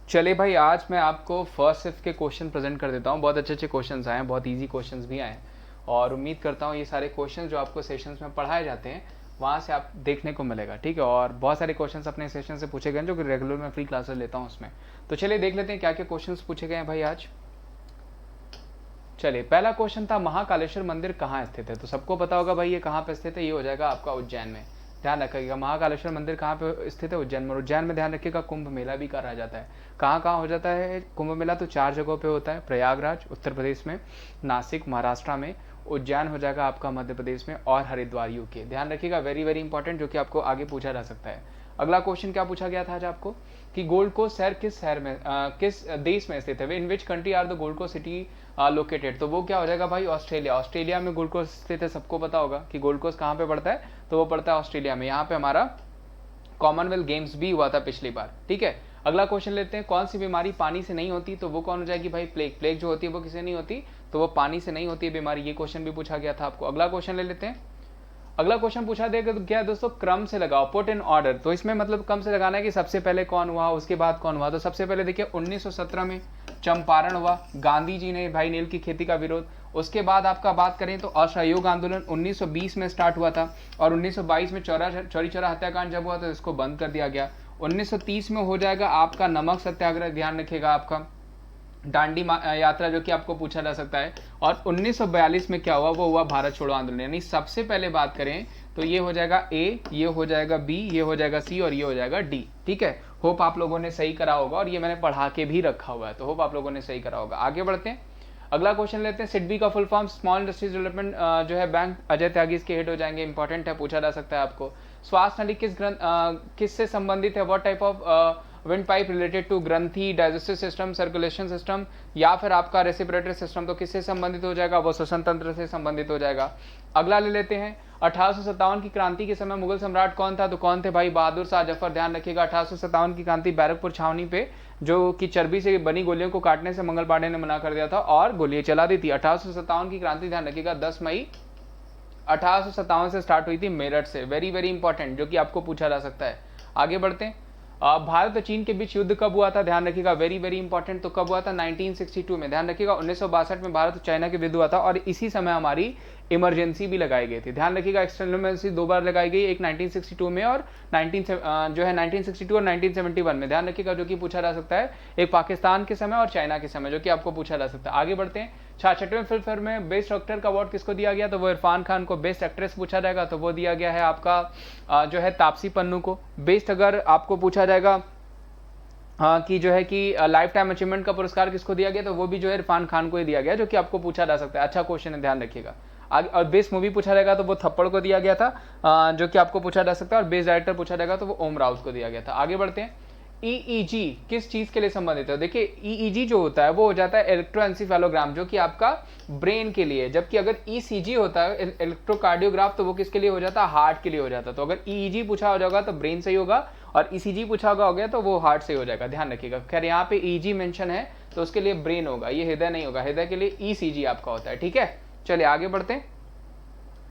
चलिए भाई, आज मैं आपको फर्स्ट शिफ्ट के क्वेश्चन प्रेजेंट कर देता हूँ। बहुत अच्छे अच्छे क्वेश्चंस आए हैं, बहुत इजी क्वेश्चंस भी आए हैं और उम्मीद करता हूँ ये सारे क्वेश्चंस जो आपको सेशंस में पढ़ाए जाते हैं वहाँ से आप देखने को मिलेगा। ठीक है, और बहुत सारे क्वेश्चंस अपने सेशन से पूछे गए हैं जो कि रेगुलर मैं फ्री क्लासेस लेता हूँ उसमें। तो चलिए देख लेते हैं क्या क्या क्वेश्चंस पूछे गए हैं भाई आज। चलिए, पहला क्वेश्चन था महाकालेश्वर मंदिर कहाँ स्थित है। तो सबको पता होगा भाई ये कहाँ पे स्थित है, ये हो जाएगा आपका उज्जैन में। ध्यान रखिएगा, महाकालेश्वर मंदिर कहाँ पे स्थित है, उज्जैन में। उज्जैन में ध्यान रखिएगा कुंभ मेला भी करा जाता है। कहाँ कहाँ हो जाता है कुंभ मेला, तो 4 जगहों पे होता है। प्रयागराज उत्तर प्रदेश में, नासिक महाराष्ट्र में, उज्जैन हो जाएगा आपका मध्य प्रदेश में, और हरिद्वार यूके। ध्यान रखिएगा, वेरी वेरी इंपॉर्टेंट, जो कि आपको आगे पूछा जा सकता है। अगला क्वेश्चन क्या पूछा गया था आज आपको कि गोल्ड कोस्ट शहर किस शहर में किस देश में स्थित है। In which country are the Gold Coast city located. तो वो क्या हो जाएगा भाई, ऑस्ट्रेलिया। ऑस्ट्रेलिया में गोल्ड कोस्ट स्थित है। सबको पता होगा कि गोल्ड कोस्ट कहाँ पे पड़ता है, तो वो पड़ता है ऑस्ट्रेलिया में। यहाँ पे हमारा कॉमनवेल्थ गेम्स भी हुआ था पिछली बार। ठीक है, अगला क्वेश्चन लेते हैं, कौन सी बीमारी पानी से नहीं होती। तो वो कौन हो जाएगी भाई, प्लेग। प्लेग जो होती है वो किसे नहीं होती, तो वो पानी से नहीं होती है बीमारी। ये क्वेश्चन भी पूछा गया था आपको। अगला क्वेश्चन ले लेते हैं। अगला क्वेश्चन पूछा देगा तो क्या है दोस्तों, क्रम से लगाओ, पुट इन ऑर्डर। तो इसमें मतलब क्रम से लगाना है कि सबसे पहले कौन हुआ, उसके बाद कौन हुआ। तो सबसे पहले देखिए 1917 में चंपारण हुआ, गांधी जी ने भाई नील की खेती का विरोध। उसके बाद आपका बात करें तो असहयोग आंदोलन 1920 में स्टार्ट हुआ था, और 1922 में चौरी चौरा हत्याकांड जब हुआ तो इसको बंद कर दिया गया। 1930 में हो जाएगा आपका नमक सत्याग्रह। ध्यान रखिएगा, आपका दांडी यात्रा जो कि आपको पूछा जा सकता है। और 1942 में क्या हुआ, वो हुआ भारत छोड़ो आंदोलन। यानी सबसे पहले बात करें तो ये हो जाएगा ए, ये हो जाएगा बी, ये हो जाएगा सी, और ये हो जाएगा डी। ठीक है, होप आप लोगों ने सही करा होगा, और ये मैंने पढ़ा के भी रखा हुआ है, तो होप आप लोगों ने सही करा होगा। आगे बढ़ते हैं, अगला क्वेश्चन लेते हैं। सिडबी का full form small industries development जो है बैंक। अजय त्यागी इसके हेड हो जाएंगे, इंपॉर्टेंट है, पूछा जा सकता है आपको। श्वास नली किससे संबंधित है, what type of wind pipe related to ग्रंथि, डाइजेस्टिव सिस्टम, सर्कुलेशन सिस्टम, या फिर आपका रेसिपिरेटरी सिस्टम। तो किससे संबंधित हो जाएगा, वो श्वसन तंत्र से संबंधित हो जाएगा। अगला ले लेते हैं, 1857 की क्रांति के समय मुगल सम्राट कौन था। तो कौन थे भाई, बहादुर शाह जफर। ध्यान रखिएगा, 1857 की क्रांति बैरकपुर छावनी पे जो कि चर्बी से बनी गोलियों को काटने से मंगल पांडे ने मना कर दिया था और गोलियां चला दी थी। 1857 की क्रांति ध्यान रखिएगा 10 मई 1857 से स्टार्ट हुई थी मेरठ से। वेरी वेरी इंपॉर्टेंट, जो कि आपको पूछा जा सकता है। आगे बढ़ते हैं, भारत और चीन के बीच युद्ध कब हुआ था। ध्यान रखिएगा, वेरी वेरी इंपॉर्टेंट। तो कब हुआ था, 1962 में। ध्यान रखिएगा, 1962 में भारत और चाइना के युद्ध हुआ था, और इसी समय हमारी इमरजेंसी भी लगाई गई थी। ध्यान रखिएगा, एक्सटर्नल इमरजेंसी 2 बार लगाई गई, एक 1962 में और 1962 और 1971 में। ध्यान रखिएगा, जो कि पूछा जा सकता है, एक पाकिस्तान के समय और चाइना के समय, जो कि आपको पूछा जा सकता है। आगे बढ़ते हैं, 66वें फिल्म फेयर में बेस्ट एक्टर का अवार्ड किसको दिया गया। तो वो इरफान खान को। बेस्ट एक्ट्रेस पूछा जाएगा तो वो दिया गया है आपका जो है तापसी पन्नू को। बेस्ट अगर आपको पूछा जाएगा कि जो है कि लाइफ टाइम अचीवमेंट का पुरस्कार किसको दिया गया, तो वो भी जो है इरफान खान को ही दिया गया, जो कि आपको पूछा जा सकता है। अच्छा क्वेश्चन है, ध्यान रखिएगा। आगे, और बेस्ट मूवी पूछा जाएगा तो वो थप्पड़ को दिया गया था, जो कि आपको पूछा जा सकता है। और बेस्ट डायरेक्टर पूछा जाएगा तो वो ओम राउत को दिया गया था। आगे बढ़ते हैं, ईईजी किस चीज के लिए संबंधित है। देखिए, ईईजी जो होता है वो हो जाता है इलेक्ट्रोएंसेफेलोग्राम, जो कि आपका ब्रेन के लिए। जबकि अगर ईसीजी होता है इलेक्ट्रोकार्डियोग्राफ, तो वो किसके लिए हो जाता है, हार्ट के लिए हो जाता है। तो अगर ईईजी पूछा हो जाएगा तो ब्रेन से ही होगा, और ईसीजी पूछा हो गया तो वो हार्ट से हो जाएगा। ध्यान रखिएगा, खैर यहाँ पे ईजी मेंशन है तो उसके लिए ब्रेन होगा, ये हृदय नहीं होगा। हृदय के लिए ईसीजी आपका होता है। ठीक है, चलिए आगे बढ़ते हैं।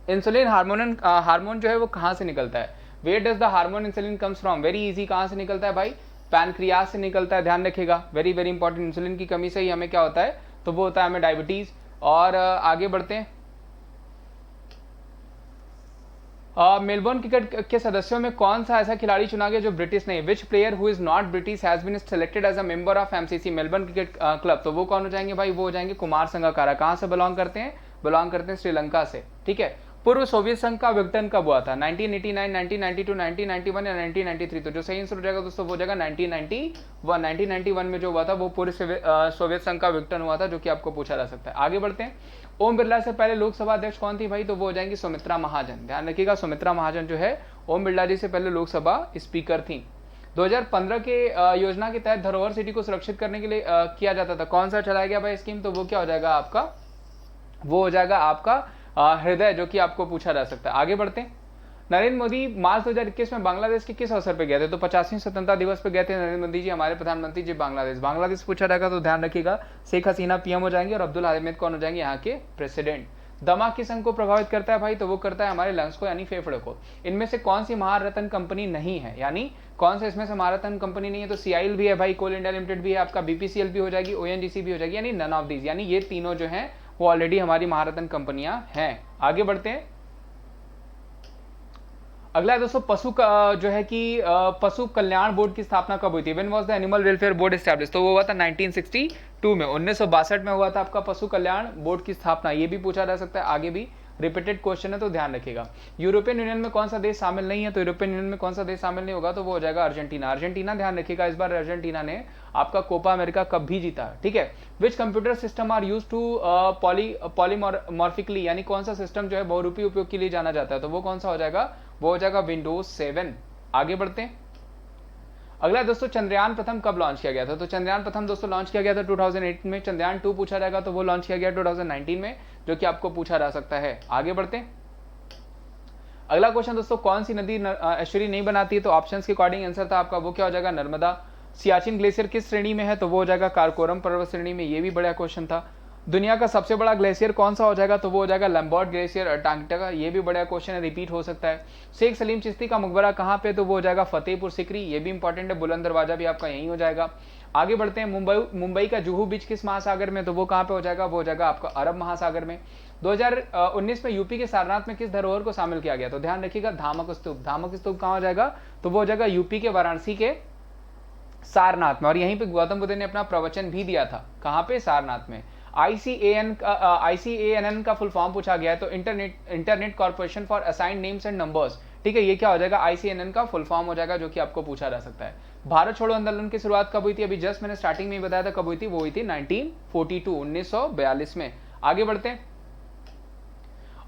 इंसुलिन हार्मोन जो है वो कहाँ से निकलता है। Where does the hormone insulin comes from. Very easy, कहाँ से निकलता है भाई, पैनक्रियाज से निकलता है। ध्यान रखिएगा, वेरी वेरी इंपॉर्टेंट। इंसुलिन की कमी से ही हमें क्या होता है, तो वो होता है हमें डायबिटीज। और आगे बढ़ते हैं, मेलबोर्न क्रिकेट के सदस्यों में कौन सा ऐसा खिलाड़ी चुना गया जो ब्रिटिश नहीं। Which player who is not British has been selected as a member of MCC, Melbourne cricket club. तो वो कौन हो जाएंगे भाई, वो हो जाएंगे कुमार संगकारा। कहाँ से बिलोंग करते हैं, बिलोंग करते हैं श्रीलंका से। ठीक है, पूर्व सोवियत संघ का विघटन कब हुआ था, 1989, 1992, 1991 या 1993। तो जो सही आंसर हो जाएगा दोस्तों वो हो जाएगा 1991 में जो हुआ था वो पूर्व सोवियत संघ का विघटन हुआ था, जो कि आपको पूछा जा सकता है। आगे बढ़ते हैं, ओम बिरला से पहले लोकसभा अध्यक्ष कौन थी भाई, तो वो हो जाएंगी सुमित्रा महाजन। ध्यान रखिएगा, सुमित्रा महाजन जो है ओम बिरला जी से पहले लोकसभा स्पीकर थी। 2015 के योजना के तहत धरोहर सिटी को सुरक्षित करने के लिए किया जाता था। कौन सा चलाया गया भाई स्कीम, तो वो क्या हो जाएगा आपका, वो हो जाएगा आपका हृदय, जो कि आपको पूछा जा सकता है। आगे बढ़ते हैं, नरेंद्र मोदी मार्च 2021 में बांग्लादेश के किस अवसर पे गए थे। तो 50वीं स्वतंत्रता दिवस पे गए थे नरेंद्र मोदी जी, हमारे प्रधानमंत्री जी। बांग्लादेश पूछा जाएगा तो ध्यान रखिएगा शेख हसीना पीएम हो जाएंगे और अब्दुल हामिद कौन हो जाएंगे, यहाँ के प्रेसिडेंट। दमा किस अंग को प्रभावित करता है भाई, तो वो करता है हमारे लंग्स को यानी फेफड़े को। इनमें से कौन सी महारत्न कंपनी नहीं है, यानी कौन सा इसमें से महारत्न कंपनी नहीं है, तो सीआईएल भी है भाई, कोल इंडिया लिमिटेड भी है, आपका बीपीसीएल भी हो जाएगी, ओएनजीसी भी हो जाएगी, यानी नन ऑफ दीज, यानी ये तीनों जो है वो ऑलरेडी हमारी महारत्न कंपनियां हैं। आगे बढ़ते हैं। अगला है दोस्तों पशु का जो है कि पशु कल्याण बोर्ड की स्थापना कब हुई थी, when was the animal welfare board establish, तो वो हुआ था 1962 में, 1962 में हुआ था आपका पशु कल्याण बोर्ड की स्थापना। ये भी पूछा जा सकता है, आगे भी रिपीटेड क्वेश्चन है तो ध्यान रखिएगा। यूरोपियन यूनियन में कौन सा देश शामिल नहीं है, तो यूरोपियन यूनियन में कौन सा देश शामिल नहीं होगा, तो वो हो जाएगा अर्जेंटीना। अर्जेंटीना ध्यान रखिएगा, इस बार अर्जेंटीना ने आपका कोपा अमेरिका कप भी जीता, ठीक है। Which computer system are use to polymorphically, यानी कौन सा सिस्टम जो है बहुरूपी उपयोग के लिए जाना जाता है, तो वो कौन सा हो जाएगा, वो हो जाएगा विंडोज 7। आगे बढ़ते हैं। अगला दोस्तों चंद्रयान प्रथम कब लॉन्च किया गया था, तो चंद्रयान प्रथम दोस्तों लॉन्च किया गया था 2008 में। चंद्रयान 2 पूछा जाएगा तो वो लॉन्च किया गया 2019 में, जो कि आपको पूछा जा सकता है। आगे बढ़ते हैं। अगला क्वेश्चन दोस्तों, कौन सी नदी एस्चुरी नहीं बनाती है, तो ऑप्शंस के अकॉर्डिंग आंसर था आपका, वो क्या हो जाएगा, नर्मदा। सियाचिन ग्लेशियर किस श्रेणी में है, तो वो हो जाएगा कारकोरम पर्वत श्रेणी में, ये भी बड़ा क्वेश्चन था। दुनिया का सबसे बड़ा ग्लेशियर कौन सा हो जाएगा, तो वो हो जाएगा लैम्बर्ट ग्लेशियर अंटार्कटिका, ये भी बड़ा क्वेश्चन है, रिपीट हो सकता है। शेख सलीम चिश्ती का मकबरा कहाँ पे, तो वो हो जाएगा फतेहपुर सिकरी, ये भी इंपॉर्टेंट है। बुलंद दरवाजा भी आपका यही हो जाएगा। आगे बढ़ते हैं। मुंबई का जुहू बीच किस महासागर में, तो वो कहाँ पे हो जाएगा, वो हो जाएगा आपका अरब महासागर में। 2019 में यूपी के सारनाथ में किस धरोहर को शामिल किया गया, तो ध्यान रखिएगा धामक स्तूप। धामक स्तूप कहाँ हो जाएगा, तो वो हो जाएगा यूपी के वाराणसी के सारनाथ में, और यहीं पे गौतम बुद्ध ने अपना प्रवचन भी दिया था, कहाँ पे, सारनाथ में। ICANN का फुल फॉर्म पूछा गया है, तो internet corporation for assigned names and numbers, ठीक है, ये क्या हो जाएगा, ICANN का फुल फॉर्म हो जाएगा, जो कि आपको पूछा जा सकता है। भारत छोड़ो आंदोलन की शुरुआत कब हुई थी, अभी जस्ट मैंने स्टार्टिंग में बताया था कब हुई थी, वो हुई थी 1942 में। आगे बढ़ते हैं।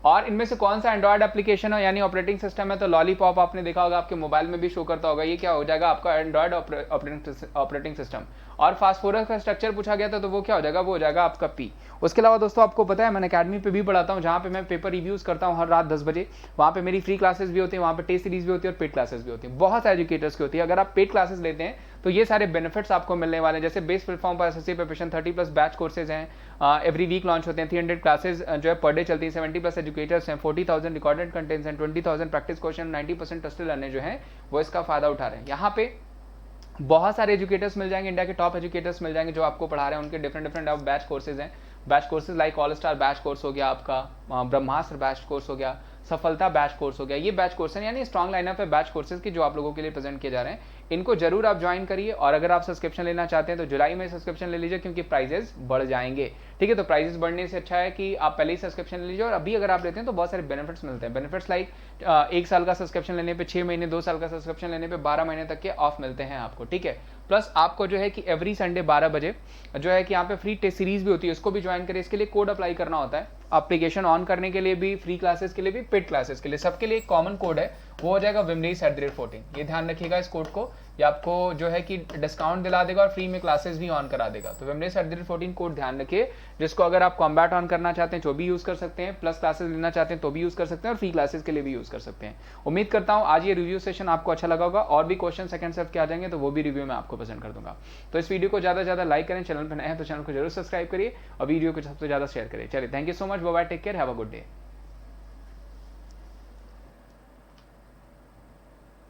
और इनमें से कौन सा एंड्रॉइड एप्लीकेशन है यानी ऑपरेटिंग सिस्टम है, तो लॉलीपॉप आपने देखा होगा, आपके मोबाइल में भी शो करता होगा, ये क्या हो जाएगा आपका एंड्रॉइड ऑपरेटिंग सिस्टम। और फास्फोरस का स्ट्रक्चर पूछा गया था, तो वो क्या हो जाएगा, वो हो जाएगा आपका पी। उसके अलावा दोस्तों आपको पता है, मैंने अकेडमी पे भी पढ़ाता हूँ, जहाँ पे मैं पेपर रिव्यूज करता हूँ हर रात 10 बजे, वहाँ पे मेरी फ्री क्लासेस भी होती है, वहाँ पे टेस्ट सीरीज भी होती है और पेड क्लासेस भी होती है, बहुत एजुकेटर्स की होती है। अगर आप पेड क्लासेस लेते हैं तो ये सारे बेनिफिट्स आपको मिलने वाले हैं, जैसे बेस प्लेटफॉर्म पर SSC प्रिपरेशन 30+ बैच कोर्सेज हैं, एवरी वीक लॉन्च होते हैं, 300 क्लासेज जो है पर डे चलती है, 70+ एजुकेटर्स हैं, 40,000 रिकॉर्डेड कंटेंट्स हैं, 20,000 प्रैक्टिस क्वेश्चन, 90% टेस्ट लर्नर जो है वो इसका फायदा उठा रहे हैं। यहाँ पे बहुत सारे एजुकेटर्स मिल जाएंगे, इंडिया के टॉप एजुकेटर्स मिल जाएंगे जो आपको पढ़ा रहे हैं, उनके डिफरेंट बैच कोर्सेज हैं। Batch courses like all star batch course हो गया, आपका ब्रह्मास्त्र बैच कोर्स हो गया, सफलता बैच कोर्स हो गया, ये बैच कोर्स है, यानी स्ट्रॉन्ग लाइनअप है बैच कोर्सेज की जो आप लोगों के लिए प्रेजेंट किए जा रहे हैं। इनको जरूर आप ज्वाइन करिए, और अगर आप सब्सक्रिप्शन लेना चाहते हैं तो जुलाई में सब्सक्रिप्शन ले लीजिए, क्योंकि प्राइजेस बढ़ जाएंगे, ठीक है। तो प्राइजेस बढ़ने से अच्छा है कि आप पहले ही सब्सक्रिप्शन ले लीजिए, और अभी अगर आप लेते हैं तो बहुत सारे बेनिफिट्स मिलते हैं। बेनिफिट्स लाइक 1 साल का सब्सक्रिप्शन लेने पे 6 महीने, 2 साल का सब्सक्रिप्शन लेने पे 12 महीने तक के ऑफ मिलते हैं आपको, ठीक है। प्लस आपको जो है कि एवरी संडे 12 बजे जो है कि यहाँ पे फ्री टेस्ट सीरीज भी होती है, उसको भी ज्वाइन करिए। इसके लिए कोड अप्लाई करना होता है, एप्लीकेशन ऑन करने के लिए भी, फ्री क्लासेस के लिए भी, पेड क्लासेस के लिए, सबके लिए एक कॉमन कोड है, वो हो जाएगा wimneys@14। ये ध्यान रखिएगा इस कोड को, ये आपको जो है कि डिस्काउंट दिला देगा और फ्री में क्लासेस भी ऑन करा देगा। तो wimneys@14 कोड ध्यान रखिए, जिसको अगर आप कॉम्बैट ऑन करना चाहते हैं तो भी यूज कर सकते हैं, प्लस क्लासेस लेना चाहते हैं तो भी यूज कर सकते हैं, और फ्री क्लासेस के लिए भी यूज कर सकते हैं। उम्मीद करता हूँ आज ये रिव्यू सेशन आपको अच्छा लगा होगा, और भी क्वेश्चन सेकंड सेट के आ जाएंगे तो वो भी रिव्यू में आपको प्रेजेंट कर दूंगा। तो इस वीडियो को ज्यादा से ज्यादा लाइक करें, चैनल पर नए हैं तो चैनल को जरूर सब्सक्राइब करिए, और वीडियो को सबसे ज्यादा शेयर करिए। चलिए, thank you so much, bye bye, take care, have a good day.